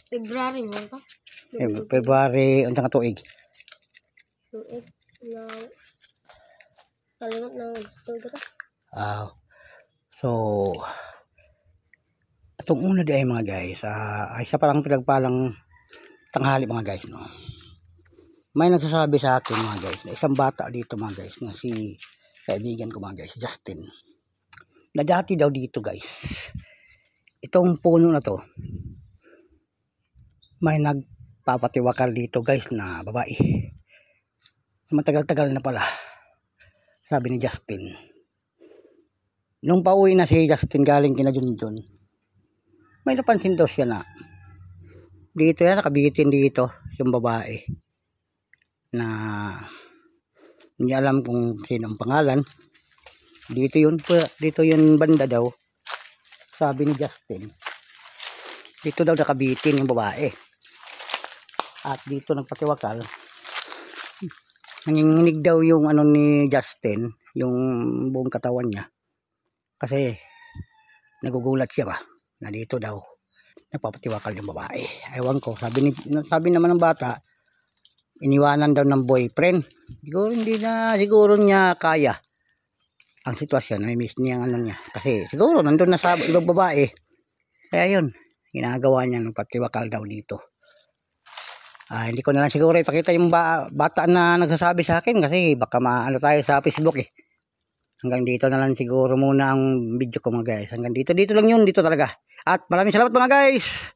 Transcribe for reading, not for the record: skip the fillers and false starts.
February mo ka? February, unsang tuig? Tuig na kalimot na tuig ka? So, itong una di ay mga guys, ay isa palang pinagpalang tanghali mga guys, no? May nagsasabi sa akin mga guys, na isang bata dito mga guys, na si kaibigan ko mga guys, Justin, na dati daw dito guys, itong puno na to, may nagpapatiwakal dito guys na babae. Matagal-tagal na pala, sabi ni Justin. Nung pauwi na si Justin galing kina Junjun, may napansin daw siya na dito yan, nakabitin dito yung babae na hindi alam kung sino ang pangalan. Dito yun banda daw, sabi ni Justin. Dito daw nakabitin yung babae. At dito nagpatiwakal. Nanginginig daw yung ano ni Justin, yung buong katawan niya. Kasi nagugulat siya ba na dito daw nagpapatiwakal yung babae. Ewan ko, sabi naman ng bata, iniwanan daw ng boyfriend. Siguro niya kaya ang sitwasyon, na-miss niya ang ano niya. Kasi siguro nandun na sa ibang babae. Kaya yun, ginagawa niya nagpatiwakal daw dito. Hindi ko na lang siguro ipakita yung bata na nagsasabi sa akin kasi baka maano tayo sa Facebook eh. Hanggang dito na lang siguro muna ang video ko mga guys. Hanggang dito lang yun, dito talaga. At maraming salamat mga guys.